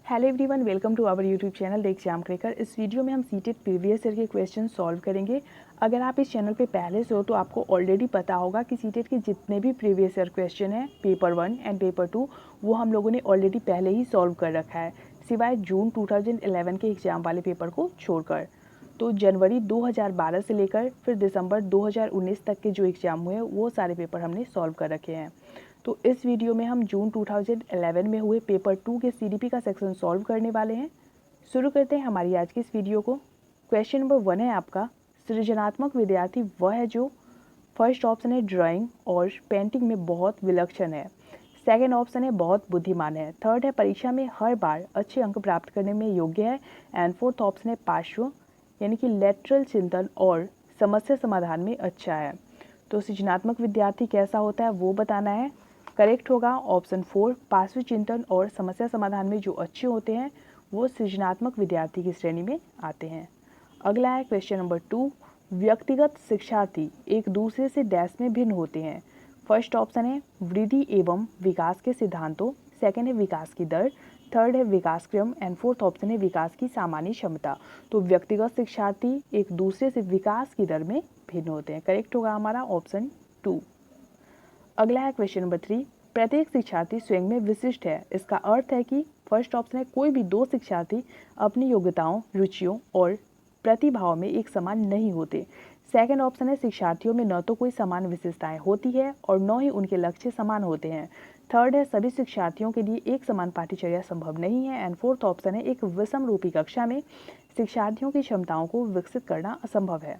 Hello everyone, welcome to our YouTube channel the exam cracker. इस video में हम CTET previous year के question solve करेंगे। अगर आप इस चैनल पे पहले से हो तो आपको ऑलरेडी पता होगा कि सीटेट के जितने भी प्रीवियस ईयर क्वेश्चन हैं पेपर 1 एंड पेपर 2 वो हम लोगों ने ऑलरेडी पहले ही सॉल्व कर रखा है, सिवाय जून 2011 के एग्जाम वाले पेपर को छोड़कर। तो जनवरी 2012 से लेकर फिर दिसंबर 2019 तक के जो एग्ज़ाम हुए वो सारे पेपर हमने सॉल्व कर रखे हैं। तो इस वीडियो में हम जून 2011 में हुए पेपर 2 के सीडीपी का सेक्शन सॉल्व करने वाले हैं। शुरू करते हैं हमारी आज की इस वीडियो को। क्वेश्चन नंबर 1 है आपका, सृजनात्मक विद्यार्थी वह है जो फर्स्ट ऑप्शन है ड्राइंग और पेंटिंग में बहुत विलक्षण है, सेकेंड ऑप्शन है बहुत बुद्धिमान है, थर्ड है परीक्षा में हर बार अच्छे अंक प्राप्त करने में योग्य है, एंड फोर्थ ऑप्शन है पार्श्व यानी कि लेटरल चिंतन और समस्या समाधान में अच्छा है। तो सृजनात्मक विद्यार्थी कैसा होता है वो बताना है। करेक्ट होगा ऑप्शन 4, पार्श्व चिंतन और समस्या समाधान में जो अच्छे होते हैं वो सृजनात्मक विद्यार्थी की श्रेणी में आते हैं। अगला है क्वेश्चन नंबर 2, व्यक्तिगत शिक्षार्थी एक दूसरे से डैश में भिन्न होते हैं। फर्स्ट ऑप्शन है वृद्धि एवं विकास के सिद्धांतों, सेकेंड है विकास की दर, थर्ड है विकास क्रम एंड फोर्थ ऑप्शन है विकास की सामान्य क्षमता। तो व्यक्तिगत शिक्षार्थी एक दूसरे से विकास की दर में भिन्न होते हैं। करेक्ट होगा हमारा ऑप्शन 2। अगला है क्वेश्चन नंबर 3, प्रत्येक शिक्षार्थी स्वयं में विशिष्ट है। इसका अर्थ है कि फर्स्ट ऑप्शन है कोई भी दो शिक्षार्थी अपनी योग्यताओं, रुचियों और प्रतिभाओं में एक समान नहीं होते। सेकंड ऑप्शन है शिक्षार्थियों में न तो कोई समान विशेषताएं होती है और न ही उनके लक्ष्य समान होते हैं। थर्ड है सभी शिक्षार्थियों के लिए एक समान पाठ्यचर्या संभव नहीं है, एंड फोर्थ ऑप्शन है एक विषम रूपी कक्षा में शिक्षार्थियों की क्षमताओं को विकसित करना असंभव है।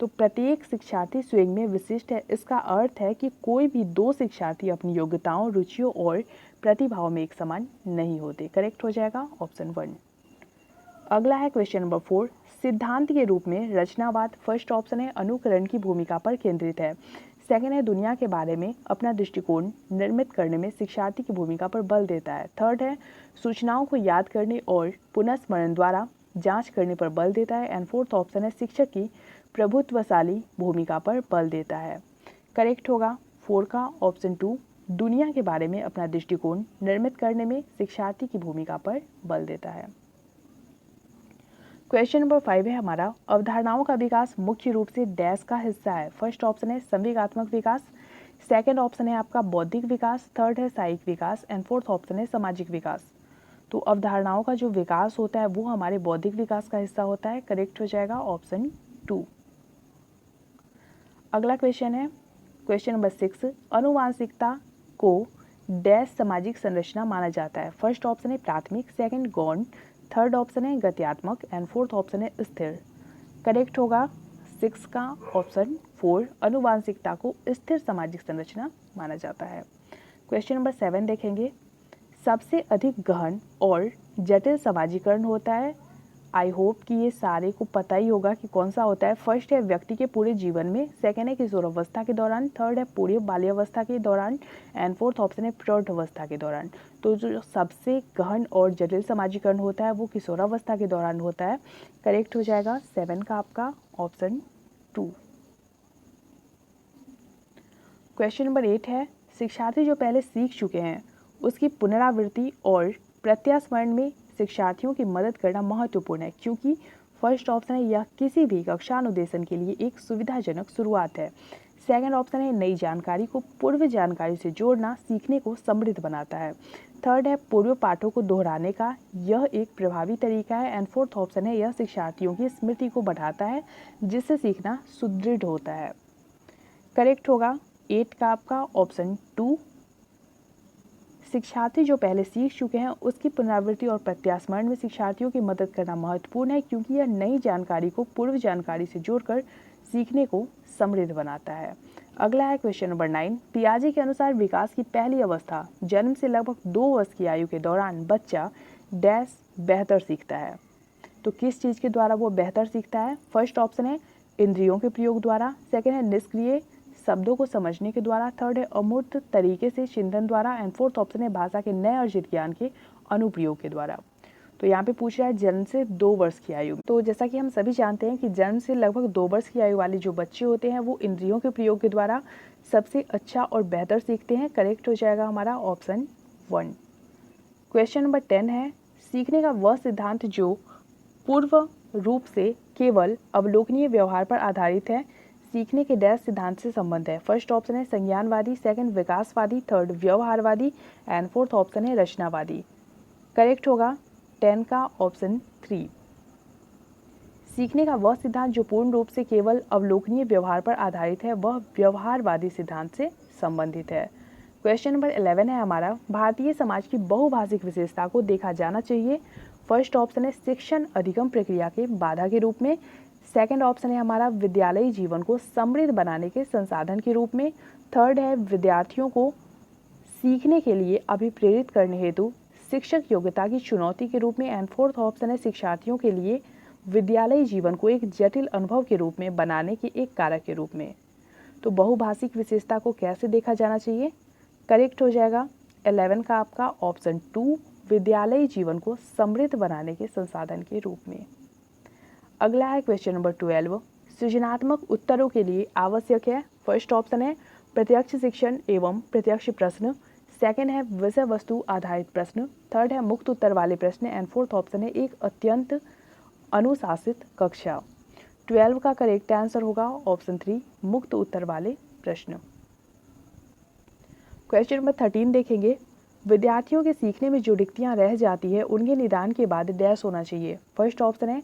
तो प्रत्येक शिक्षार्थी स्वयं में विशिष्ट है, इसका अर्थ है कि कोई भी दो शिक्षार्थी अपनी योग्यताओं, रुचियों और प्रतिभाओं में एक समान नहीं होते। करेक्ट हो जाएगा ऑप्शन 1। अगला है क्वेश्चन नंबर 4, सिद्धांत के रूप में रचनावाद फर्स्ट ऑप्शन है अनुकरण की भूमिका पर केंद्रित है, सेकेंड है दुनिया के बारे में अपना दृष्टिकोण निर्मित करने में शिक्षार्थी की भूमिका पर बल देता है, थर्ड है सूचनाओं को याद करने और पुनः द्वारा जांच करने पर बल देता है, एंड फोर्थ ऑप्शन है शिक्षक की प्रभुत्वशाली भूमिका पर बल देता है। करेक्ट होगा 4 का ऑप्शन 2, दुनिया के बारे में अपना दृष्टिकोण निर्मित करने में शिक्षार्थी की भूमिका पर बल देता है। क्वेश्चन नंबर 5 है हमारा, अवधारणाओं का विकास मुख्य रूप से डैश का हिस्सा है। फर्स्ट ऑप्शन है संवेगात्मक विकास, सेकेंड ऑप्शन है आपका बौद्धिक विकास, थर्ड है साहिक विकास एंड फोर्थ ऑप्शन है सामाजिक विकास। तो अवधारणाओं का जो विकास होता है वो हमारे बौद्धिक विकास का हिस्सा होता है। करेक्ट हो जाएगा ऑप्शन 2। अगला क्वेश्चन है क्वेश्चन नंबर 6, अनुवांशिकता को डैश सामाजिक संरचना माना जाता है। फर्स्ट ऑप्शन है प्राथमिक, सेकंड गौण, थर्ड ऑप्शन है गत्यात्मक एंड फोर्थ ऑप्शन है स्थिर। करेक्ट होगा 6 का ऑप्शन 4, अनुवांशिकता को स्थिर सामाजिक संरचना माना जाता है। क्वेश्चन नंबर 7 देखेंगे, सबसे अधिक गहन और जटिल समाजीकरण होता है। आई होप कि ये सारे को पता ही होगा कि कौन सा होता है। फर्स्ट है व्यक्ति के पूरे जीवन में, सेकेंड है किशोरावस्था के दौरान, थर्ड है पूरे बाल्यावस्था के दौरान एंड फोर्थ ऑप्शन है प्रौढ़ावस्था के दौरान। तो जो सबसे गहन और जटिल समाजीकरण होता है वो किशोरावस्था के दौरान होता है। करेक्ट हो जाएगा 7 का आपका ऑप्शन 2। क्वेश्चन नंबर 8 है, शिक्षार्थी जो पहले सीख चुके हैं उसकी पुनरावृत्ति और प्रत्यास्मरण में शिक्षार्थियों की मदद करना महत्वपूर्ण है, क्योंकि फर्स्ट ऑप्शन है यह किसी भी कक्षा अनुदेशन के लिए एक सुविधाजनक शुरुआत है, सेकंड ऑप्शन है नई जानकारी को पूर्व जानकारी से जोड़ना सीखने को समृद्ध बनाता है, थर्ड है पूर्व पाठों को दोहराने का यह एक प्रभावी तरीका है, एंड फोर्थ ऑप्शन है यह शिक्षार्थियों की स्मृति को बढ़ाता है जिससे सीखना सुदृढ़ होता है। करेक्ट होगा 8 का आपका ऑप्शन 2, शिक्षार्थी जो पहले सीख चुके हैं उसकी पुनरावृत्ति और प्रत्यास्मरण में शिक्षार्थियों की मदद करना महत्वपूर्ण है, क्योंकि यह नई जानकारी को पूर्व जानकारी से जोड़कर सीखने को समृद्ध बनाता है। अगला है क्वेश्चन नंबर 9, पियाजे के अनुसार विकास की पहली अवस्था जन्म से लगभग 2 वर्ष की आयु के दौरान बच्चा डैश बेहतर सीखता है। तो किस चीज़ के द्वारा वो बेहतर सीखता है? फर्स्ट ऑप्शन है इंद्रियों के प्रयोग द्वारा, सेकेंड है निष्क्रिय शब्दों को समझने के द्वारा, थर्ड है अमूर्त तरीके से चिंतन द्वारा एंड फोर्थ ऑप्शन है भाषा के नए अर्जित ज्ञान के अनुप्रयोग के द्वारा। तो यहाँ पे पूछ रहा है जन्म से 2 वर्ष की आयु में। तो जैसा कि हम सभी जानते हैं कि जन्म से लगभग 2 वर्ष की आयु वाले जो बच्चे होते हैं वो इंद्रियों के प्रयोग के द्वारा सबसे अच्छा और बेहतर सीखते हैं। करेक्ट हो जाएगा हमारा ऑप्शन 1। क्वेश्चन नंबर 10 है, सीखने का वह सिद्धांत जो पूर्व रूप से केवल अवलोकनीय व्यवहार पर आधारित है। सीखने के डैश सिद्धांत से संबंध है। फर्स्ट ऑप्शन है संज्ञानवादी, सेकंड विकासवादी, थर्ड व्यवहारवादी एंड फोर्थ ऑप्शन है रचनावादी। करेक्ट होगा 10 का ऑप्शन 3। सीखने का वह सिद्धांत जो पूर्ण रूप से केवल अवलोकनीय व्यवहार पर आधारित है वह व्यवहारवादी सिद्धांत से संबंधित है। क्वेश्चन नंबर 11 है हमारा, भारतीय समाज की बहुभाषिक विशेषता को देखा जाना चाहिए। फर्स्ट ऑप्शन है शिक्षण अधिगम प्रक्रिया के बाधा के रूप में, सेकंड ऑप्शन है हमारा विद्यालयी जीवन को समृद्ध बनाने के संसाधन के रूप में, थर्ड है विद्यार्थियों को सीखने के लिए अभिप्रेरित करने हेतु शिक्षक योग्यता की चुनौती के रूप में, एंड फोर्थ ऑप्शन है शिक्षार्थियों के लिए विद्यालयी जीवन को एक जटिल अनुभव के रूप में बनाने के एक कारक के रूप में। तो बहुभाषिक विशेषता को कैसे देखा जाना चाहिए? करेक्ट हो जाएगा 11 का आपका ऑप्शन 2, विद्यालयी जीवन को समृद्ध बनाने के संसाधन के रूप में। अगला है क्वेश्चन नंबर 12, सृजनात्मक उत्तरों के लिए आवश्यक है। फर्स्ट ऑप्शन है प्रत्यक्ष शिक्षण एवं प्रत्यक्ष प्रश्न, सेकंड है विषय वस्तु आधारित प्रश्न, थर्ड है मुक्त उत्तर वाले प्रश्न एंड फोर्थ ऑप्शन है एक अत्यंत अनुशासित कक्षा। 12 का करेक्ट आंसर होगा ऑप्शन 3, मुक्त उत्तर वाले प्रश्न। क्वेश्चन नंबर 13 देखेंगे, विद्यार्थियों के सीखने में जो रिक्तियां रह जाती है उनके निदान के बाद डैश होना चाहिए। फर्स्ट ऑप्शन है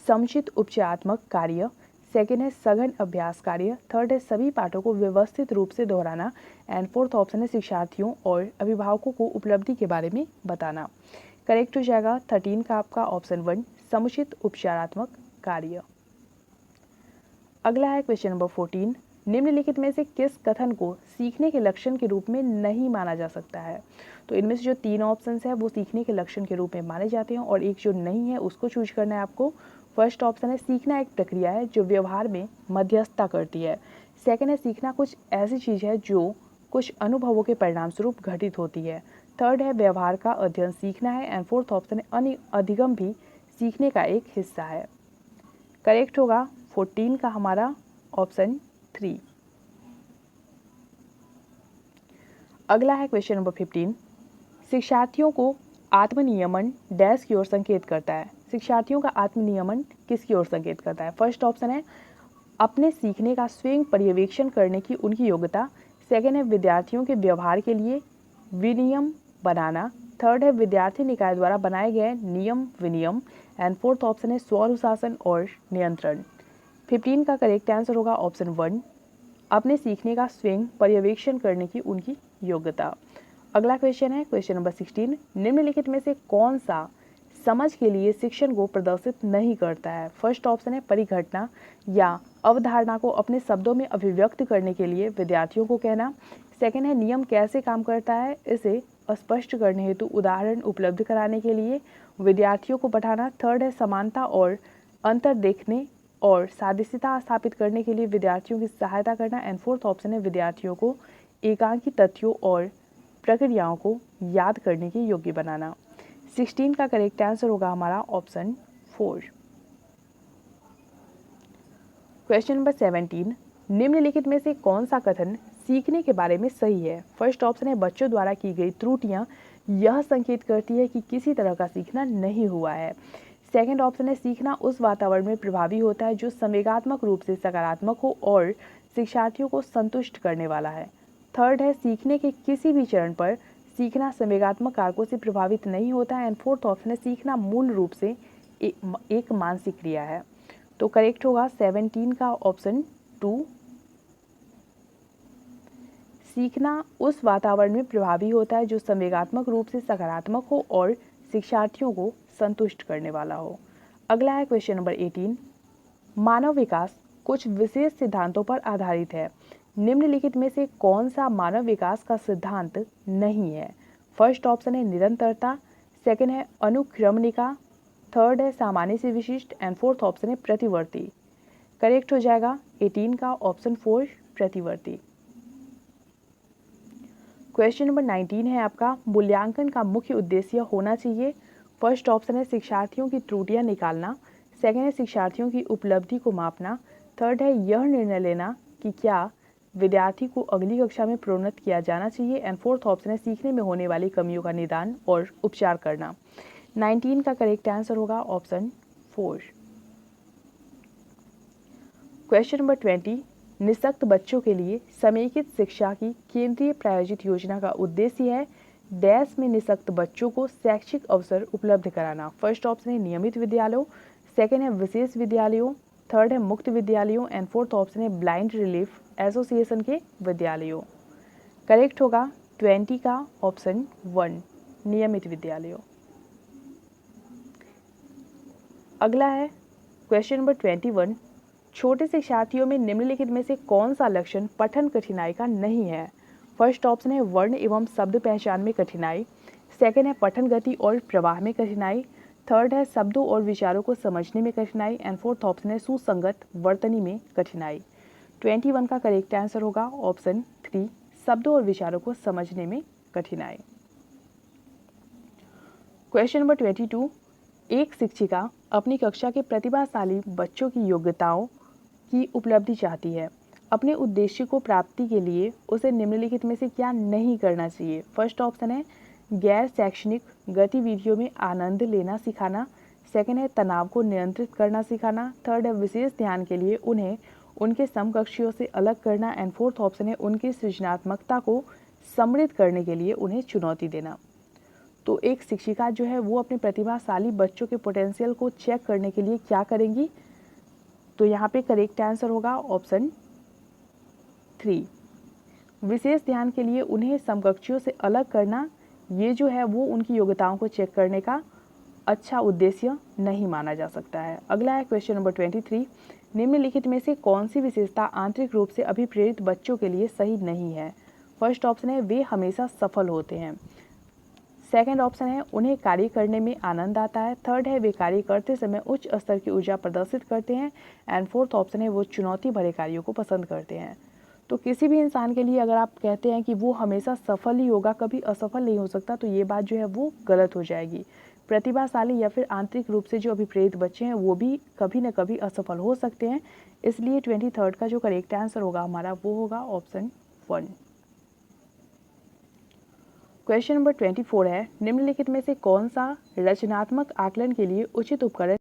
समुचित उपचयात्मक कार्य, सेकंड है सघन अभ्यास कार्य, थर्ड है सभी पाठों को व्यवस्थित रूप से दोहराना एंड फोर्थ ऑप्शन है शिक्षार्थियों और अभिभावकों को उपलब्धि के बारे में बताना। करेक्ट हो जाएगा 13 का आपका ऑप्शन 1, समुचित उपचारात्मक कार्य। अगला है क्वेश्चन नंबर 14, निम्नलिखित में से किस कथन को सीखने के लक्षण के रूप में नहीं माना जा सकता है? तो इनमें से जो 3 ऑप्शंस है वो सीखने के लक्षण के रूप में माने जाते हैं और एक जो नहीं है उसको चूज करना है आपको। फर्स्ट ऑप्शन है सीखना एक प्रक्रिया है जो व्यवहार में मध्यस्थता करती है, सेकंड है सीखना कुछ ऐसी चीज है जो कुछ अनुभवों के परिणाम स्वरूप घटित होती है, थर्ड है व्यवहार का अध्ययन सीखना है एंड फोर्थ ऑप्शन है अधिगम भी सीखने का एक हिस्सा है। करेक्ट होगा 14 का हमारा ऑप्शन 3। अगला है क्वेश्चन नंबर 15, शिक्षार्थियों को आत्मनियमन डैश की ओर संकेत करता है। शिक्षार्थियों का आत्मनियमन किसकी ओर संकेत करता है? फर्स्ट ऑप्शन है अपने सीखने का स्वयं पर्यवेक्षण करने की उनकी योग्यता, सेकंड है विद्यार्थियों के व्यवहार के लिए विनियम बनाना, थर्ड है विद्यार्थी निकाय द्वारा बनाए गए नियम विनियम एंड फोर्थ ऑप्शन है स्वनुशासन और नियंत्रण। 15 का करेक्ट आंसर होगा ऑप्शन 1, अपने सीखने का स्वयं पर्यवेक्षण करने की उनकी योग्यता। अगला क्वेश्चन है क्वेश्चन नंबर 16, निम्नलिखित में से कौन सा समझ के लिए शिक्षण को प्रदर्शित नहीं करता है? फर्स्ट ऑप्शन है परिघटना या अवधारणा को अपने शब्दों में अभिव्यक्त करने के लिए विद्यार्थियों को कहना, सेकंड है नियम कैसे काम करता है इसे स्पष्ट करने हेतु उदाहरण उपलब्ध कराने के लिए विद्यार्थियों को पढ़ाना, थर्ड है समानता और अंतर देखने और सादृश्यता स्थापित करने के लिए विद्यार्थियों की सहायता करना एंड फोर्थ ऑप्शन है विद्यार्थियों को एकांकी तथ्यों और प्रक्रियाओं को याद करने के योग्य बनाना। 16 का करेक्ट आंसर होगा हमारा ऑप्शन 4। क्वेश्चन नंबर 17, निम्नलिखित में से कौन सा कथन सीखने के बारे में सही है? फर्स्ट ऑप्शन है बच्चों द्वारा की गई त्रुटियां यह संकेत करती है कि किसी तरह का सीखना नहीं हुआ है, सेकंड ऑप्शन है सीखना उस वातावरण में प्रभावी होता है जो संवेगात्मक रूप से सकारात्मक हो और शिक्षार्थियों को संतुष्ट करने वाला है, थर्ड है सीखने के किसी भी चरण पर सीखना संवेगात्मक कारकों से प्रभावित नहीं होता है एंड फोर्थ ऑप्शन है सीखना मूल रूप से एक मानसिक क्रिया है। तो करेक्ट होगा 17 का ऑप्शन 2, सीखना उस वातावरण में प्रभावी होता है जो संवेगात्मक रूप से सकारात्मक हो और शिक्षार्थियों को संतुष्ट करने वाला हो। अगला है क्वेश्चन नंबर 18, मानव विकास कुछ विशेष सिद्धांतों पर आधारित है, निम्नलिखित में से कौन सा मानव विकास का सिद्धांत नहीं है? फर्स्ट ऑप्शन है निरंतरता, सेकंड है अनुक्रमणिका, थर्ड है सामान्य से विशिष्ट एंड फोर्थ ऑप्शन है प्रतिवर्ती। करेक्ट हो जाएगा 18 का ऑप्शन 4 प्रतिवर्ती। क्वेश्चन नंबर 19 है आपका, मूल्यांकन का मुख्य उद्देश्य होना चाहिए। फर्स्ट ऑप्शन है शिक्षार्थियों की त्रुटियां निकालना, सेकंड है शिक्षार्थियों की उपलब्धि को मापना, थर्ड है यह निर्णय लेना कि क्या विद्यार्थी को अगली कक्षा में प्रोन्नत किया जाना चाहिए एंड फोर्थ ऑप्शन है सीखने में होने वाली कमियों का निदान और उपचार करना। 19 का करेक्ट आंसर होगा ऑप्शन 4। क्वेश्चन नंबर 20, निःशक्त बच्चों के लिए समेकित शिक्षा की केंद्रीय प्रायोजित योजना का उद्देश्य है डैश में निःशक्त बच्चों को शैक्षिक अवसर उपलब्ध कराना। फर्स्ट ऑप्शन है नियमित विद्यालयों, सेकेंड है विशेष विद्यालयों, थर्ड है मुक्त विद्यालयों एंड फोर्थ ऑप्शन है ब्लाइंड रिलीफ एसोसिएशन के विद्यालयों। करेक्ट होगा 20 का ऑप्शन 1 नियमित विद्यालयों। अगला है क्वेश्चन नंबर 21, छोटे शिक्षार्थियों में निम्नलिखित में से कौन सा लक्षण पठन कठिनाई का नहीं है। फर्स्ट ऑप्शन है वर्ण एवं शब्द पहचान में कठिनाई, सेकेंड है पठन गति और प्रवाह में कठिनाई, थर्ड है शब्दों और विचारों को समझने में कठिनाई एंड फोर्थ ऑप्शन है सुसंगत वर्तनी में कठिनाई। 21 का करेक्ट आंसर होगा ऑप्शन 3 शब्दों और विचारों को समझने में कठिनाई। क्वेश्चन नंबर 22, एक शिक्षिका अपनी कक्षा के प्रतिभाशाली बच्चों की योग्यताओं की उपलब्धि चाहती है। अपने उद्देश्य को प्राप्ति के लिए उसे निम्नलिखित में से क्या नहीं करना चाहिए। फर्स्ट ऑप्शन है गैर शैक्षणिक गतिविधियों में आनंद लेना सिखाना, सेकेंड है तनाव को नियंत्रित करना सिखाना, थर्ड है विशेष ध्यान के लिए उन्हें उनके समकक्षियों से अलग करना एंड फोर्थ ऑप्शन है उनकी सृजनात्मकता को समृद्ध करने के लिए उन्हें चुनौती देना। तो एक शिक्षिका जो है वो अपने प्रतिभाशाली बच्चों के पोटेंशियल को चेक करने के लिए क्या करेंगी। तो यहाँ पे करेक्ट आंसर होगा ऑप्शन 3 विशेष ध्यान के लिए उन्हें समकक्षियों से अलग करना। ये जो है वो उनकी योग्यताओं को चेक करने का अच्छा उद्देश्य नहीं माना जा सकता है। अगला है क्वेश्चन नंबर 23, निम्नलिखित में से कौन सी विशेषता आंतरिक रूप से अभिप्रेरित बच्चों के लिए सही नहीं है। फर्स्ट ऑप्शन है वे हमेशा सफल होते हैं, सेकेंड ऑप्शन है उन्हें कार्य करने में आनंद आता है, थर्ड है वे कार्य करते समय उच्च स्तर की ऊर्जा प्रदर्शित करते हैं एंड फोर्थ ऑप्शन है वो चुनौती भरे कार्यों को पसंद करते हैं। तो किसी भी इंसान के लिए अगर आप कहते हैं कि वो हमेशा सफल ही होगा, कभी असफल नहीं हो सकता, तो ये बात जो है वो गलत हो जाएगी। प्रतिभाशाली या फिर आंतरिक रूप से जो अभिप्रेरित बच्चे हैं वो भी कभी न कभी असफल हो सकते हैं। इसलिए 23 का जो करेक्ट आंसर होगा हमारा वो होगा ऑप्शन 1। क्वेश्चन नंबर 24 है, निम्नलिखित में से कौन सा रचनात्मक आकलन के लिए उचित उपकरण